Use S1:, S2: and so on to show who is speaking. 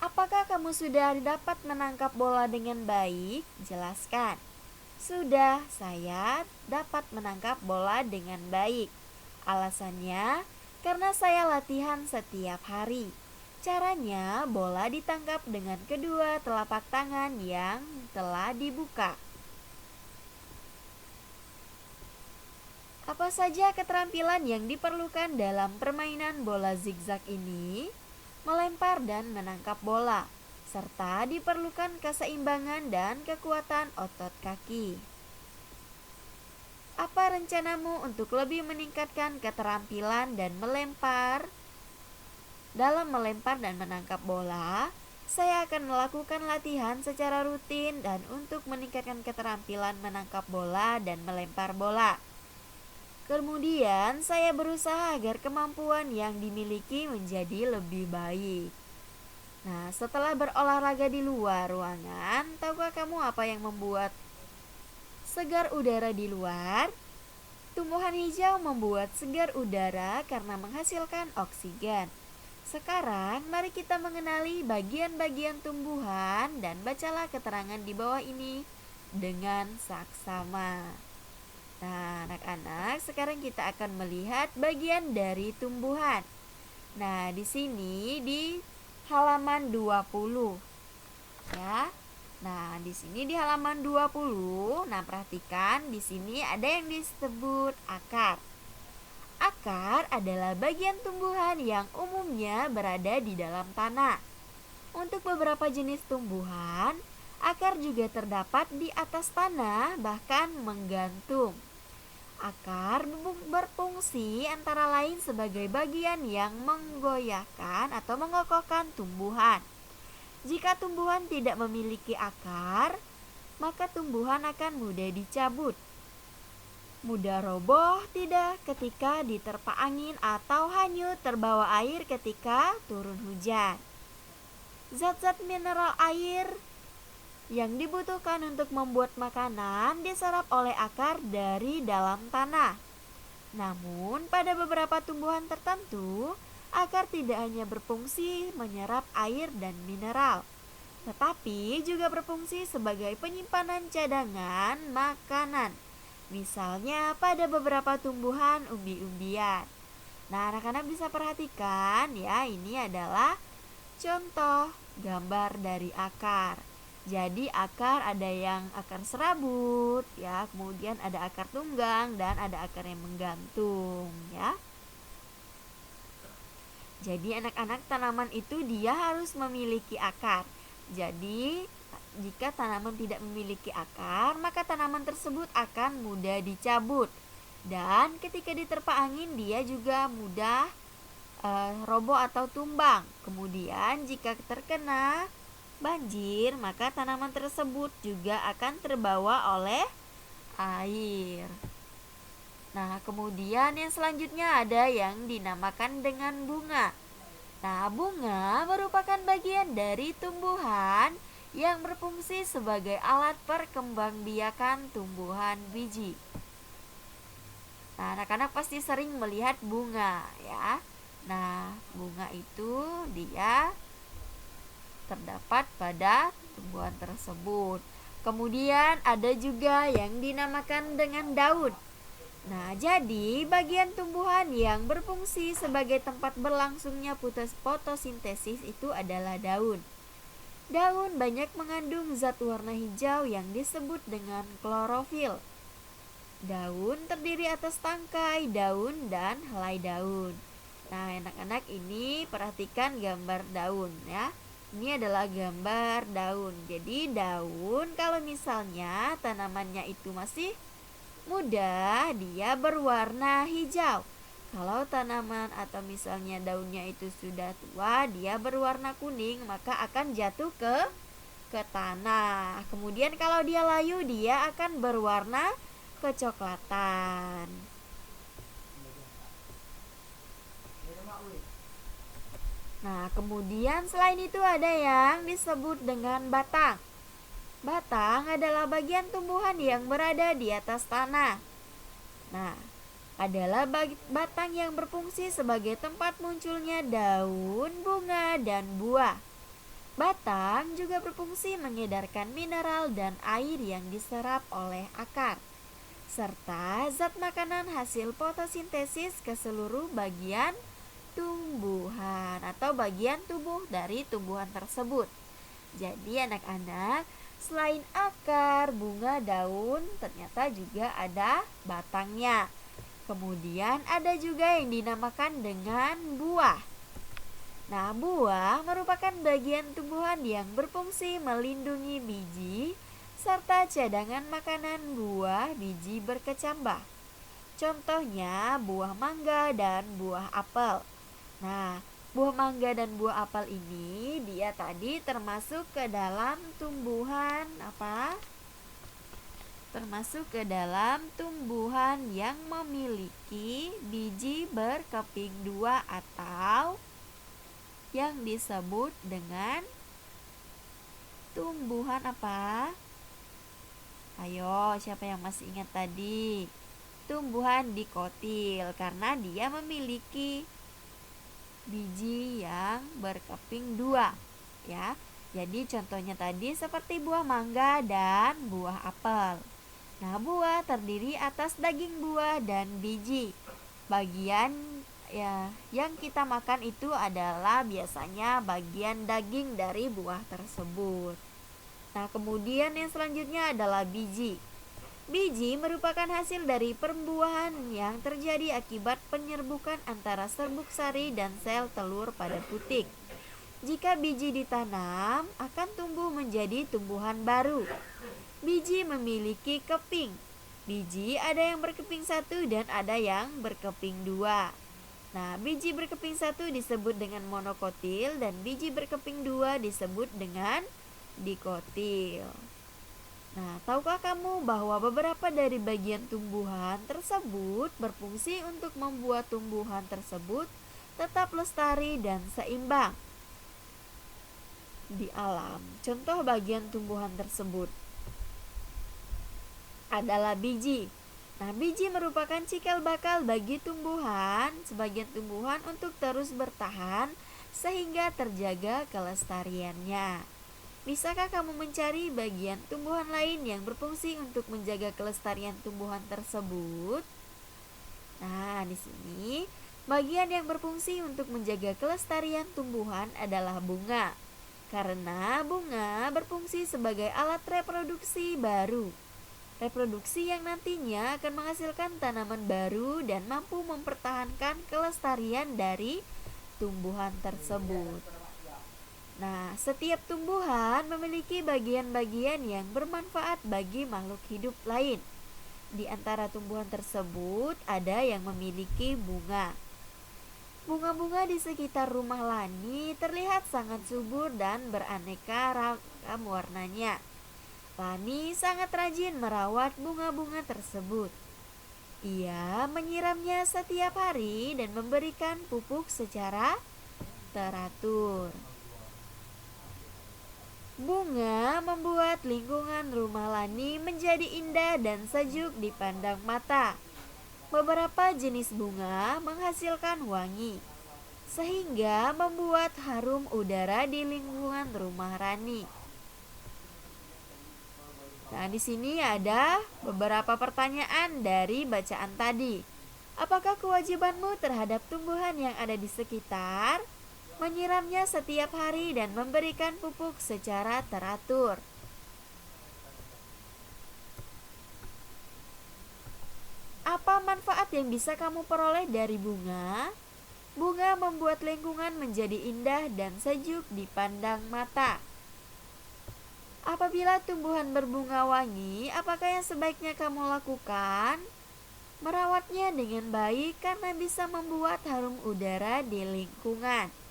S1: Apakah kamu sudah dapat menangkap bola dengan baik? Jelaskan. Sudah, saya dapat menangkap bola dengan baik. Alasannya, karena saya latihan setiap hari. Caranya, bola ditangkap dengan kedua telapak tangan yang telah dibuka. Apa saja keterampilan yang diperlukan dalam permainan bola zigzag ini? Melempar dan menangkap bola, serta diperlukan keseimbangan dan kekuatan otot kaki. Apa rencanamu untuk lebih meningkatkan keterampilan dan melempar? Dalam melempar dan menangkap bola, saya akan melakukan latihan secara rutin dan untuk meningkatkan keterampilan menangkap bola dan melempar bola. Kemudian, saya berusaha agar kemampuan yang dimiliki menjadi lebih baik. Nah, setelah berolahraga di luar ruangan, tahukah kamu apa yang membuat segar udara di luar? Tumbuhan hijau membuat segar udara karena menghasilkan oksigen. Sekarang, mari kita mengenali bagian-bagian tumbuhan dan bacalah keterangan di bawah ini dengan saksama. Nah, anak-anak, sekarang kita akan melihat bagian dari tumbuhan. Nah, di sini di halaman 20. Ya. Nah, di sini di halaman 20, nah perhatikan di sini ada yang disebut akar. Akar adalah bagian tumbuhan yang umumnya berada di dalam tanah. Untuk beberapa jenis tumbuhan, akar juga terdapat di atas tanah, bahkan menggantung. Akar berfungsi antara lain sebagai bagian yang menggoyahkan atau mengokohkan tumbuhan. Jika tumbuhan tidak memiliki akar, maka tumbuhan akan mudah dicabut, mudah roboh tidak ketika diterpa angin atau hanyut terbawa air ketika turun hujan. Zat-zat mineral air yang dibutuhkan untuk membuat makanan diserap oleh akar dari dalam tanah. Namun, pada beberapa tumbuhan tertentu, akar tidak hanya berfungsi menyerap air dan mineral, tetapi juga berfungsi sebagai penyimpanan cadangan makanan. Misalnya pada beberapa tumbuhan umbi-umbian. Nah, anak-anak bisa perhatikan ya, ini adalah contoh gambar dari akar. Jadi akar ada yang akar serabut ya, kemudian ada akar tunggang dan ada akar yang menggantung ya. Jadi anak-anak, tanaman itu dia harus memiliki akar. Jadi jika tanaman tidak memiliki akar, maka tanaman tersebut akan mudah dicabut. Dan ketika diterpa angin dia juga mudah roboh atau tumbang. Kemudian jika terkena banjir, maka tanaman tersebut juga akan terbawa oleh air. Nah, kemudian yang selanjutnya ada yang dinamakan dengan bunga. Nah, bunga merupakan bagian dari tumbuhan yang berfungsi sebagai alat perkembangbiakan tumbuhan biji. Nah, anak-anak pasti sering melihat bunga ya. Nah, bunga itu dia terdapat pada tumbuhan tersebut. Kemudian ada juga yang dinamakan dengan daun. Nah, jadi bagian tumbuhan yang berfungsi sebagai tempat berlangsungnya fotosintesis itu adalah daun. Daun banyak mengandung zat warna hijau yang disebut dengan klorofil. Daun terdiri atas tangkai daun dan helai daun. Nah, anak-anak, ini perhatikan gambar daun ya. Ini adalah gambar daun. Jadi daun kalau misalnya tanamannya itu masih muda, dia berwarna hijau. Kalau tanaman atau misalnya daunnya itu sudah tua, dia berwarna kuning, maka akan jatuh ke tanah. Kemudian kalau dia layu, dia akan berwarna kecoklatan. Nah, kemudian selain itu ada yang disebut dengan batang. Batang adalah bagian tumbuhan yang berada di atas tanah. Nah, adalah batang yang berfungsi sebagai tempat munculnya daun, bunga, dan buah. Batang juga berfungsi mengedarkan mineral dan air yang diserap oleh akar, serta zat makanan hasil fotosintesis ke seluruh bagian tumbuhan atau bagian tubuh dari tumbuhan tersebut. Jadi anak-anak, selain akar, bunga, daun, ternyata juga ada batangnya. Kemudian ada juga yang dinamakan dengan buah. Nah, buah merupakan bagian tumbuhan yang berfungsi melindungi biji serta cadangan makanan buah biji berkecambah. Contohnya buah mangga dan buah apel. Nah, buah mangga dan buah apel ini dia tadi termasuk ke dalam tumbuhan apa? Termasuk ke dalam tumbuhan yang memiliki biji berkeping dua atau yang disebut dengan tumbuhan apa? Ayo, siapa yang masih ingat tadi? Tumbuhan dikotil karena dia memiliki biji yang berkeping dua, ya. Jadi contohnya tadi seperti buah mangga dan buah apel. Nah, buah terdiri atas daging buah dan biji. Bagian ya yang kita makan itu adalah biasanya bagian daging dari buah tersebut. Nah, kemudian yang selanjutnya adalah biji. Biji merupakan hasil dari perembuahan yang terjadi akibat penyerbukan antara serbuk sari dan sel telur pada putik. Jika biji ditanam, akan tumbuh menjadi tumbuhan baru. Biji memiliki keping. Biji ada yang berkeping satu dan ada yang berkeping dua. Nah, biji berkeping satu disebut dengan monokotil dan biji berkeping dua disebut dengan dikotil. Nah, tahukah kamu bahwa beberapa dari bagian tumbuhan tersebut berfungsi untuk membuat tumbuhan tersebut tetap lestari dan seimbang di alam? Contoh bagian tumbuhan tersebut adalah biji. Nah, biji merupakan cikal bakal bagi tumbuhan, sebagian tumbuhan untuk terus bertahan sehingga terjaga kelestariannya. Bisakah kamu mencari bagian tumbuhan lain yang berfungsi untuk menjaga kelestarian tumbuhan tersebut? Nah, di sini bagian yang berfungsi untuk menjaga kelestarian tumbuhan adalah bunga. Karena bunga berfungsi sebagai alat reproduksi baru. Reproduksi yang nantinya akan menghasilkan tanaman baru dan mampu mempertahankan kelestarian dari tumbuhan tersebut. Nah, setiap tumbuhan memiliki bagian-bagian yang bermanfaat bagi makhluk hidup lain. Di antara tumbuhan tersebut ada yang memiliki bunga. Bunga-bunga di sekitar rumah Lani terlihat sangat subur dan beraneka ragam warnanya. Lani sangat rajin merawat bunga-bunga tersebut. Ia menyiramnya setiap hari dan memberikan pupuk secara teratur. Bunga membuat lingkungan rumah Lani menjadi indah dan sejuk dipandang mata. Beberapa jenis bunga menghasilkan wangi, sehingga membuat harum udara di lingkungan rumah Rani. Nah, di sini ada beberapa pertanyaan dari bacaan tadi. Apakah kewajibanmu terhadap tumbuhan yang ada di sekitar? Menyiramnya setiap hari dan memberikan pupuk secara teratur. Apa manfaat yang bisa kamu peroleh dari bunga? Bunga membuat lingkungan menjadi indah dan sejuk dipandang mata. Apabila tumbuhan berbunga wangi, apakah yang sebaiknya kamu lakukan? Merawatnya dengan baik karena bisa membuat harum udara di lingkungan.